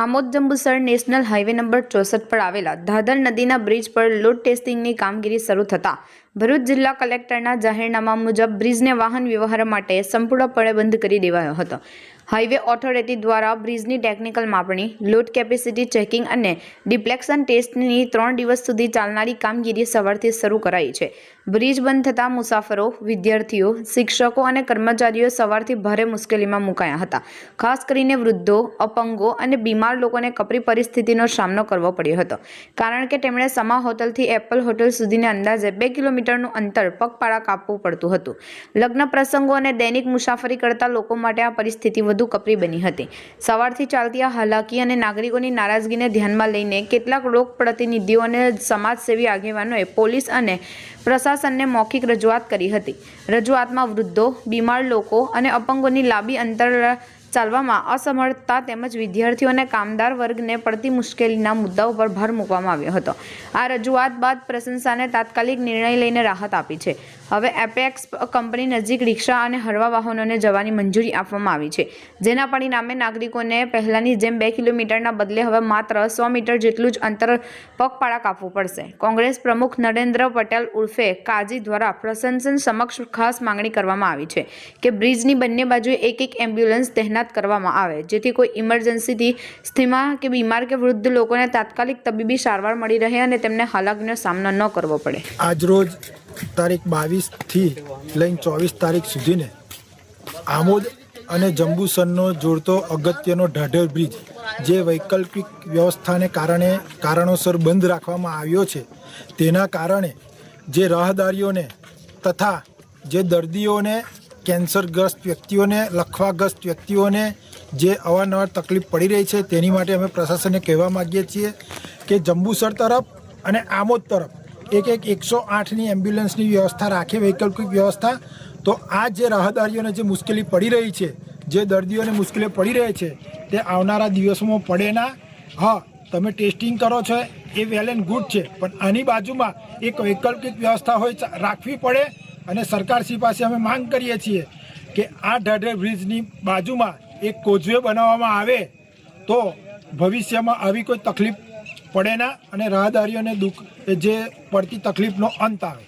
Amod Jambusar national highway number 64 પર આવેલા ધાધર નદીના બ્રિજ પર લોડ ટેસ્ટિંગની કામગીરી શરૂ થતાં ભરૂચ જિલ્લા કલેક્ટરના જાહેરનામા મુજબ બ્રિજને વાહન વ્યવહાર માટે સંપૂર્ણપણે બંધ કરી દેવાયો હતો। હાઈવે ઓથોરિટી દ્વારા બ્રિજની ટેકનિકલ માપણી, લોડ કેપેસિટી ચેકિંગ અને ડિફ્લેક્શન ટેસ્ટની 3 દિવસ સુધી ચાલનારી કામગીરી સવારથી શરૂ કરાઈ છે। બ્રિજ બંધ થતાં મુસાફરો, વિદ્યાર્થીઓ, શિક્ષકો અને કર્મચારીઓ સવારથી ભારે મુશ્કેલીમાં મુકાયા હતા। ખાસ કરીને વૃદ્ધો, અપંગો અને બીમાર લોકોને કપરી પરિસ્થિતિનો સામનો કરવો પડ્યો હતો, કારણ કે તેમણે સમા હોટલથી એપલ હોટલ સુધીને અંદાજે 2 કિલોમીટરનું અંતર પગપાળા કાપવું પડતું હતું। લગ્ન પ્રસંગો અને દૈનિક મુસાફરી કરતા લોકો માટે આ પરિસ્થિતિ વધુ કપરી બની હતી। સવારથી ચાલતી આ હાલાકી અને નાગરિકોની નારાજગીને ધ્યાનમાં લઈને કેટલાક લોક પ્રતિનિધિઓ અને સમાજસેવી આગેવાનોએ પોલીસ અને પ્રશાસનને મૌખિક રજૂઆત કરી હતી। રજૂઆતમાં વૃદ્ધો, બીમાર લોકો અને અપંગોની લાંબી અંતર ચાલવામાં અસમર્થતા તેમજ વિદ્યાર્થીઓ અને કામદાર વર્ગને પડતી મુશ્કેલીના મુદ્દાઓ પર ભાર મૂકવામાં આવ્યો હતો। આ રજૂઆત બાદ પ્રશંસાને તાત્કાલિક નિર્ણય લઈને રાહત આપી છે। હવે એપેક્સ કંપની નજીક રિક્ષા અને હળવા વાહનોને જવાની મંજૂરી આપવામાં આવી છે, જેના પરિણામે નાગરિકોને પહેલાની જેમ 2 કિલોમીટરના બદલે હવે માત્ર 100 મીટર જેટલું જ અંતર પગપાળા કાપવું પડશે। કોંગ્રેસ પ્રમુખ નરેન્દ્ર પટેલ ઉર્ફે કાજી દ્વારા પ્રશાસન સમક્ષ ખાસ માંગણી કરવામાં આવી છે કે બ્રિજની બંને બાજુએ એક એમ્બ્યુલન્સ તહેનાત કરવામાં આવે, જેથી કોઈ ઇમરજન્સી સ્થિતિમાં કે બીમાર કે વૃદ્ધ લોકોને તાત્કાલિક તબીબી સારવાર મળી રહે અને તેમને હાલાકીનો સામનો ન કરવો પડે। આજરોજ તારીખ 22 થી લઈને 24 તારીખ સુધીને આમોદ અને જંબુસરનો જોડતો અગત્યનો ઢાઢર બ્રિજ જે વૈકલ્પિક વ્યવસ્થાને કારણોસર બંધ રાખવામાં આવ્યો છે, તેના કારણે જે રાહદારીઓને તથા જે દર્દીઓને, કેન્સરગ્રસ્ત વ્યક્તિઓને, લખવાગ્રસ્ત વ્યક્તિઓને જે અવારનવાર તકલીફ પડી રહી છે, તેની માટે અમે પ્રશાસનને કહેવા માગીએ છીએ કે જંબુસર તરફ અને આમોદ તરફ એક 108ની એમ્બ્યુલન્સની વ્યવસ્થા રાખે, વૈકલ્પિક વ્યવસ્થા। તો આ જે રાહદારીઓને જે મુશ્કેલી પડી રહી છે, જે દર્દીઓને મુશ્કેલી પડી રહી છે, તે આવનારા દિવસોમાં પડે ના। હા, તમે ટેસ્ટિંગ કરો છો એ વેલ એન્ડ ગુડ છે, પણ આની બાજુમાં એક વૈકલ્પિક વ્યવસ્થા હોય રાખવી પડે। અને સરકારશ્રી પાસે અમે માંગ કરીએ છીએ કે આ ઢાઢર બ્રિજની બાજુમાં એક કોઝવે બનાવવામાં આવે તો ભવિષ્યમાં આવી કોઈ તકલીફ પડે ના અને રાહદારીઓને જે પડતી તકલીફનો અંત આવે।